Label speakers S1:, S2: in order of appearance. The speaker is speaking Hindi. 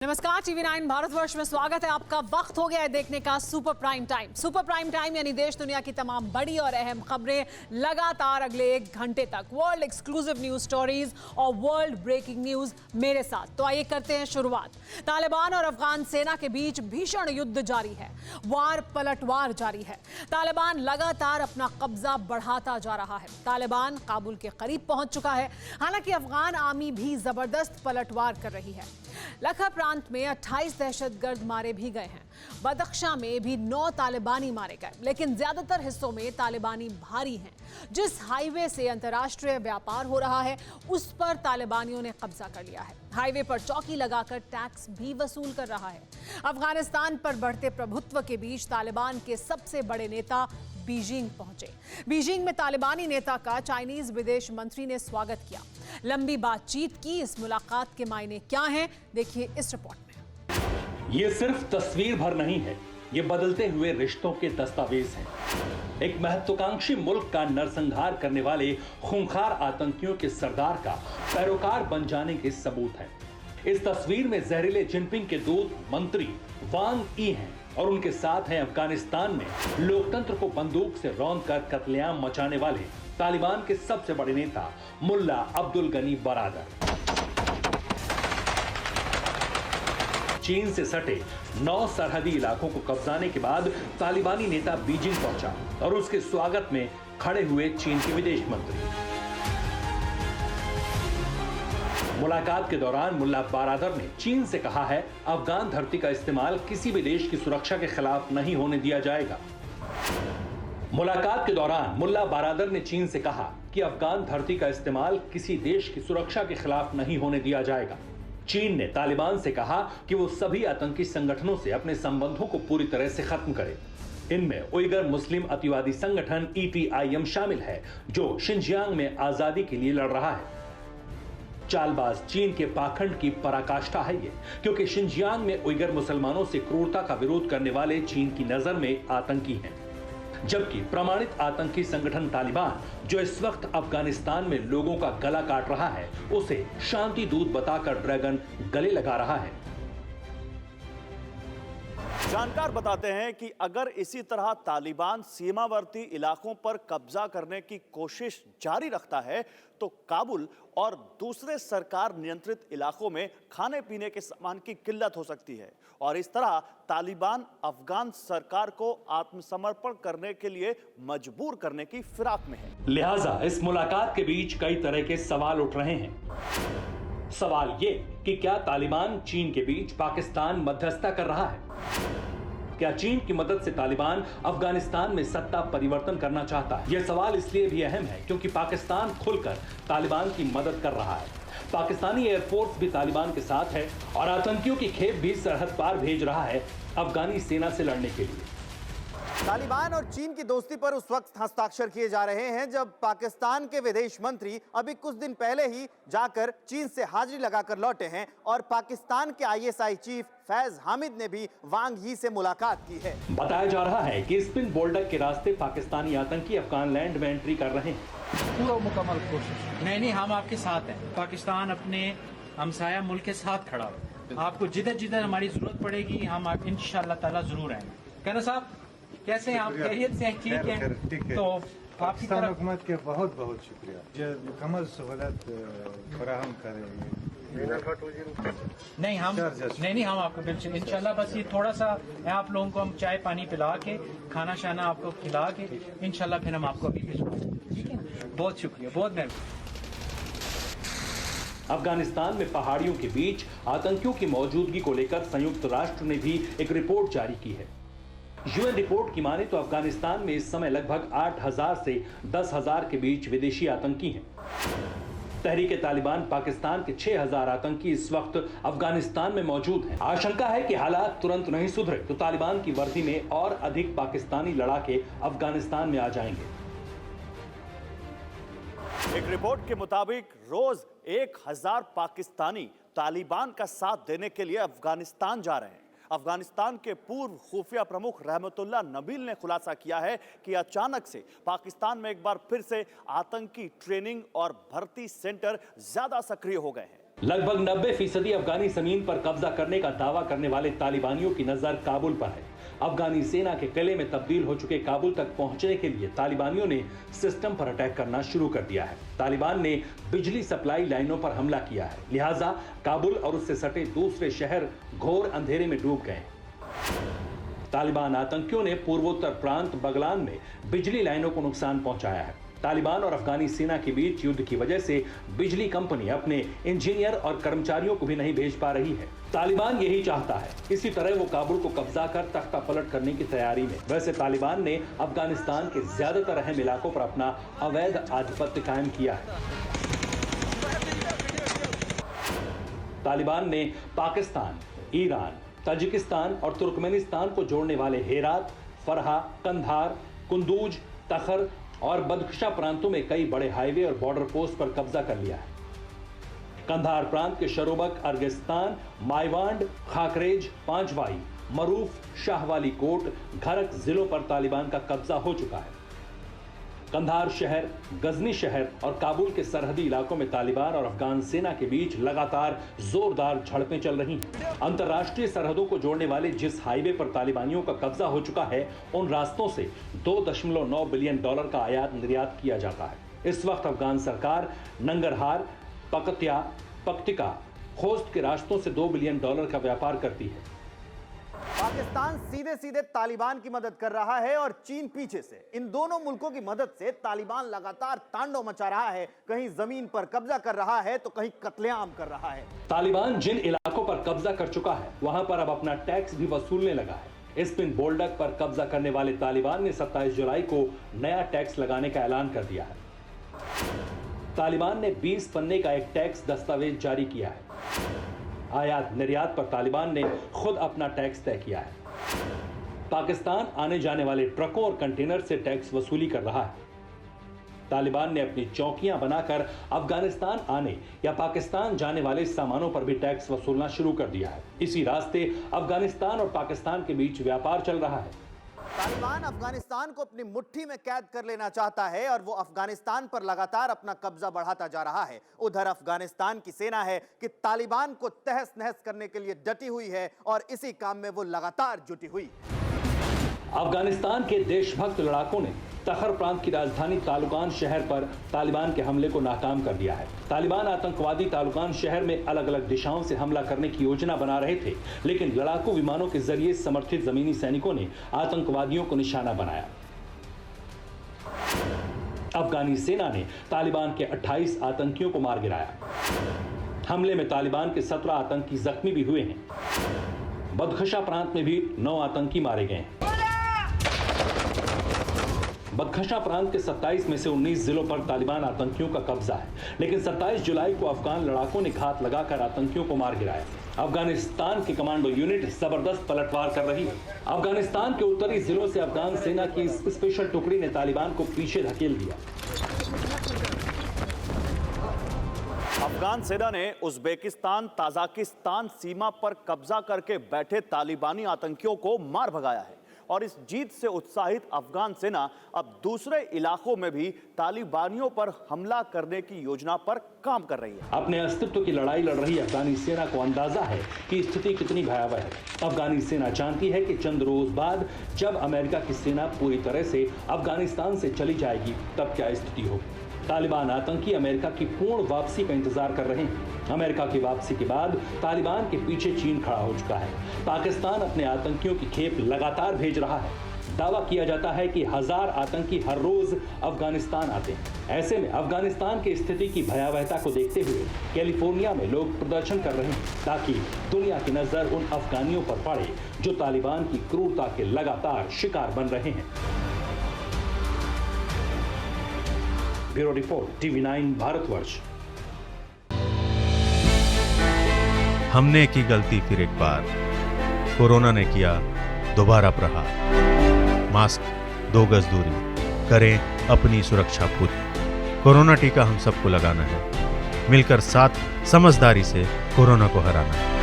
S1: नमस्कार, टीवी9 भारतवर्ष में स्वागत है आपका। वक्त हो गया है देखने का super prime time. Super prime time यानी देश दुनिया की तमाम बड़ी और अहम खबरें लगातार अगले 1 घंटे तक, वर्ल्ड एक्सक्लूसिव न्यूज स्टोरीज और वर्ल्ड ब्रेकिंग न्यूज मेरे साथ। तो आइए करते हैं शुरुआत। तालिबान और अफगान सेना के बीच भीषण युद्ध जारी है, वार पलटवार जारी है। तालिबान लगातार अपना कब्जा बढ़ाता जा रहा है। तालिबान काबुल के करीब पहुंच चुका है। हालांकि अफगान आर्मी भी जबरदस्त पलटवार कर रही है। लखा प्रांत में 28 दहशतगर्द मारे भी गए हैं। बदख्शां में भी 9 तालिबानी मारे गए, लेकिन ज्यादातर हिस्सों में तालिबानी भारी हैं। जिस हाईवे से अंतर्राष्ट्रीय व्यापार हो रहा है, उस पर तालिबानियों ने कब्जा कर लिया है। हाईवे पर चौकी लगाकर टैक्स भी वसूल कर रहा है। अफगानिस्तान पर बढ़ते प्रभुत्व के बीच तालिबान के सबसे बड़े नेता बीजिंग पहुंचे। बीजिंग में तालिबानी नेता का चाइनीज विदेश मंत्री ने स्वागत किया। लंबी बातचीत की। इस मुलाकात के मायने क्या हैं, देखिए इस रिपोर्ट में।
S2: ये सिर्फ तस्वीर भर नहीं है, ये बदलते हुए रिश्तों के दस्तावेज हैं। एक महत्वाकांक्षी मुल्क का नरसंहार करने वाले खूंखार आतंकियों के सरदार का पैरोकार बन जाने के सबूत हैं। इस तस्वीर में जहरीले जिनपिंग के दूत मंत्री वांग ई हैं और उनके साथ हैं अफगानिस्तान में लोकतंत्र को बंदूक से रौंद कर कत्लेआम मचाने वाले तालिबान के सबसे बड़े नेता मुल्ला अब्दुल गनी बरादर। चीन से सटे 9 सरहदी इलाकों को कब्जाने के बाद तालिबानी नेता बीजिंग पहुंचा और उसके स्वागत में खड़े हुए चीन के विदेश मंत्री। मुलाकात के दौरान मुल्ला बरादर ने चीन से कहा है, अफगान धरती का इस्तेमाल किसी भी देश की सुरक्षा के खिलाफ नहीं होने दिया जाएगा। मुलाकात के दौरान मुल्ला बरादर ने चीन से कहा कि अफगान धरती का इस्तेमाल किसी देश की सुरक्षा के खिलाफ नहीं होने दिया जाएगा। चीन ने तालिबान से कहा कि वो सभी आतंकी संगठनों से अपने संबंधों को पूरी तरह से खत्म करे। इनमें उइगर मुस्लिम अतिवादी संगठन EPIM शामिल है, जो शिनजियांग में आजादी के लिए लड़ रहा है। चालबाज चीन के पाखंड की पराकाष्ठा है ये, क्योंकि शिनजियांग में उइगर मुसलमानों से क्रूरता का विरोध करने वाले चीन की नजर में आतंकी हैं, जबकि प्रमाणित आतंकी संगठन तालिबान, जो इस वक्त अफगानिस्तान में लोगों का गला काट रहा है, उसे शांति दूत बताकर ड्रैगन गले लगा रहा है।
S3: जानकार बताते हैं कि अगर इसी तरह तालिबान सीमावर्ती इलाकों पर कब्जा करने की कोशिश जारी रखता है, तो काबुल और दूसरे सरकार नियंत्रित इलाकों में खाने पीने के सामान की किल्लत हो सकती है और इस तरह तालिबान अफगान सरकार को आत्मसमर्पण करने के लिए मजबूर करने की फिराक में है।
S2: लिहाजा इस मुलाकात के बीच कई तरह के सवाल उठ रहे हैं। सवाल ये कि क्या तालिबान चीन के बीच पाकिस्तान मध्यस्थता कर रहा है? क्या चीन की मदद से तालिबान अफगानिस्तान में सत्ता परिवर्तन करना चाहता है? यह सवाल इसलिए भी अहम है क्योंकि पाकिस्तान खुलकर तालिबान की मदद कर रहा है। पाकिस्तानी एयरफोर्स भी तालिबान के साथ है और आतंकियों की खेप भी सरहद पार भेज रहा है अफगानी सेना से लड़ने के लिए।
S4: तालिबान और चीन की दोस्ती पर उस वक्त हस्ताक्षर किए जा रहे हैं जब पाकिस्तान के विदेश मंत्री अभी कुछ दिन पहले ही जाकर चीन से हाजिरी लगाकर लौटे हैं और पाकिस्तान के ISI चीफ फैज हामिद ने भी वांग यी से मुलाकात की है।
S2: बताया जा रहा है कि स्पिन बोल्डक के रास्ते पाकिस्तानी आतंकी अफगान लैंड में एंट्री कर रहे हैं।
S5: पूरा मुकम्मल कोशिश। नहीं, हम आपके साथ हैं। पाकिस्तान अपने हमसाया मुल्क के साथ खड़ा है। आपको जिधर जिधर हमारी जरूरत पड़ेगी हम इंशाअल्लाह ताला जरूर आएंगे। कहना साहब, कैसे हैं आप? खैरियत से हैं? ठीक है। तो
S6: पाकिस्तान हुकूमत के बहुत बहुत शुक्रिया जो मुकम्मल सहूलत फराहम करेंगे।
S5: नहीं, हम आपको बिल्कुल इंशाल्लाह, बस ये थोड़ा सा आप लोगों को हम चाय पानी पिला के खाना शाना आपको खिला के इंशाल्लाह फिर हम आपको अभी भिजवाएंगे। ठीक है, बहुत शुक्रिया, बहुत मेहरबानी।
S2: अफगानिस्तान में पहाड़ियों के बीच आतंकियों की मौजूदगी को लेकर संयुक्त राष्ट्र ने भी एक रिपोर्ट जारी की है। UN रिपोर्ट की माने तो अफगानिस्तान में इस समय लगभग 8,000 से 10,000 के बीच विदेशी आतंकी हैं। तहरीक तालिबान पाकिस्तान के 6,000 आतंकी इस वक्त अफगानिस्तान में मौजूद हैं। आशंका है कि हालात तुरंत नहीं सुधरे तो तालिबान की वर्दी में और अधिक पाकिस्तानी लड़ाके अफगानिस्तान में आ जाएंगे।
S3: एक रिपोर्ट के मुताबिक रोज 1,000 पाकिस्तानी तालिबान का साथ देने के लिए अफगानिस्तान जा रहे हैं। अफगानिस्तान के पूर्व खुफिया प्रमुख रहमतुल्लाह नबील ने खुलासा किया है कि अचानक से पाकिस्तान में एक बार फिर से आतंकी ट्रेनिंग और भर्ती सेंटर ज्यादा सक्रिय हो गए हैं।
S2: लगभग 90% अफगानी जमीन पर कब्जा करने का दावा करने वाले तालिबानियों की नजर काबुल पर है। अफगानी सेना के किले में तब्दील हो चुके काबुल तक पहुंचने के लिए तालिबानियों ने सिस्टम पर अटैक करना शुरू कर दिया है। तालिबान ने बिजली सप्लाई लाइनों पर हमला किया है, लिहाजा काबुल और उससे सटे दूसरे शहर घोर अंधेरे में डूब गए। तालिबान आतंकियों ने पूर्वोत्तर प्रांत बगलान में बिजली लाइनों को नुकसान पहुंचाया है। तालिबान और अफगानी सेना के बीच युद्ध की वजह से बिजली कंपनी अपने इंजीनियर और कर्मचारियों को भी नहीं भेज पा रही है। तालिबान यही चाहता है, इसी तरह वो काबुल को कब्जा कर तख्ता पलट करने की तैयारी में। वैसे तालिबान ने अफगानिस्तान के ज्यादातर अहम इलाकों पर अपना अवैध आधिपत्य कायम किया है। तालिबान ने पाकिस्तान, ईरान, ताजिकिस्तान और तुर्कमेनिस्तान को जोड़ने वाले हेरात, फरहा, कंधार, कुंदूज, तखर और बदख्शा प्रांतों में कई बड़े हाईवे और बॉर्डर पोस्ट पर कब्जा कर लिया है। कंधार प्रांत के शरोबक, अर्गिस्तान, माइवांड, खाकरेज, पांचवाई, मरूफ, शाहवाली कोट, घरक जिलों पर तालिबान का कब्जा हो चुका है। कंधार शहर, गजनी शहर और काबुल के सरहदी इलाकों में तालिबान और अफगान सेना के बीच लगातार जोरदार झड़पें चल रही हैं। अंतर्राष्ट्रीय सरहदों को जोड़ने वाले जिस हाईवे पर तालिबानियों का कब्जा हो चुका है, उन रास्तों से $2.9 बिलियन का आयात निर्यात किया जाता है। इस वक्त अफगान सरकार नंगरहार, पकतिया, पक्तिका, खोस्त के रास्तों से $2 बिलियन का व्यापार करती है।
S4: पाकिस्तान सीधे सीधे तालिबान की मदद कर रहा है और चीन पीछे से। इन दोनों मुल्कों की मदद से तालिबान लगातार तांडव मचा रहा है, कहीं जमीन पर कब्जा कर रहा है तो कहीं कत्लेआम कर रहा है।
S2: तालिबान जिन इलाकों पर कब्जा कर चुका है, वहां पर अब अपना टैक्स भी वसूलने लगा है। स्पिन बोल्डक पर कब्जा करने वाले तालिबान ने 27 जुलाई को नया टैक्स लगाने का ऐलान कर दिया है। तालिबान ने 20 पन्ने का एक टैक्स दस्तावेज जारी किया है। आयात निर्यात पर तालिबान ने खुद अपना टैक्स तय किया है। पाकिस्तान आने जाने वाले ट्रकों और कंटेनर से टैक्स वसूली कर रहा है। तालिबान ने अपनी चौकियां बनाकर अफगानिस्तान आने या पाकिस्तान जाने वाले सामानों पर भी टैक्स वसूलना शुरू कर दिया है। इसी रास्ते अफगानिस्तान और पाकिस्तान के बीच व्यापार चल रहा है।
S4: तालिबान अफगानिस्तान को अपनी मुट्ठी में कैद कर लेना चाहता है और वो अफगानिस्तान पर लगातार अपना कब्जा बढ़ाता जा रहा है। उधर अफगानिस्तान की सेना है कि तालिबान को तहस नहस करने के लिए डटी हुई है और इसी काम में वो लगातार जुटी हुई।
S2: अफगानिस्तान के देशभक्त लड़ाकों ने तखर प्रांत की राजधानी तालुकान शहर पर तालिबान के हमले को नाकाम कर दिया है। तालिबान आतंकवादी तालुकान शहर में अलग अलग दिशाओं से हमला करने की योजना बना रहे थे, लेकिन लड़ाकू विमानों के जरिए समर्थित जमीनी सैनिकों ने आतंकवादियों को निशाना बनाया। अफगानी सेना ने तालिबान के 28 आतंकियों को मार गिराया। हमले में तालिबान के 17 आतंकी जख्मी भी हुए हैं। बदख्शा प्रांत में भी 9 आतंकी मारे गए हैं। बदख्शा प्रांत के 27 में से 19 जिलों पर तालिबान आतंकियों का कब्जा है, लेकिन 27 जुलाई को अफगान लड़ाकों ने घात लगाकर आतंकियों को मार गिराया। अफगानिस्तान की कमांडो यूनिट जबरदस्त पलटवार कर रही है। अफगानिस्तान के उत्तरी जिलों से अफगान सेना की स्पेशल टुकड़ी ने तालिबान को पीछे धकेल दिया।
S3: अफगान सेना ने उज्बेकिस्तान ताजिकिस्तान सीमा पर कब्जा करके बैठे तालिबानी आतंकियों को मार भगाया है और इस जीत से उत्साहित अफगान सेना अब दूसरे इलाकों में भी तालिबानियों पर हमला करने की योजना पर काम कर रही है।
S2: अपने अस्तित्व की लड़ाई लड़ रही अफगानी सेना को अंदाजा है कि स्थिति कितनी भयावह है। अफगानी सेना जानती है कि चंद रोज बाद जब अमेरिका की सेना पूरी तरह से अफगानिस्तान से चली जाएगी, तब क्या स्थिति होगी। तालिबान आतंकी अमेरिका की पूर्ण वापसी का इंतजार कर रहे हैं। अमेरिका की वापसी के बाद तालिबान के पीछे चीन खड़ा हो चुका है। पाकिस्तान अपने आतंकियों की खेप लगातार भेज रहा है। दावा किया जाता है कि 1000 आतंकी हर रोज अफगानिस्तान आते हैं। ऐसे में अफगानिस्तान की स्थिति की भयावहता को देखते हुए कैलिफोर्निया में लोग प्रदर्शन कर रहे हैं, ताकि दुनिया की नजर उन अफगानियों पर पड़े जो तालिबान की क्रूरता के लगातार शिकार बन रहे हैं। Bureau report, TV9 Bharatvarsh.
S7: हमने की गलती फिर एक बार, कोरोना ने किया दोबारा प्रहार। मास्क, 2 गज दूरी, करें अपनी सुरक्षा खुद। कोरोना टीका हम सबको लगाना है, मिलकर साथ समझदारी से कोरोना को हराना है।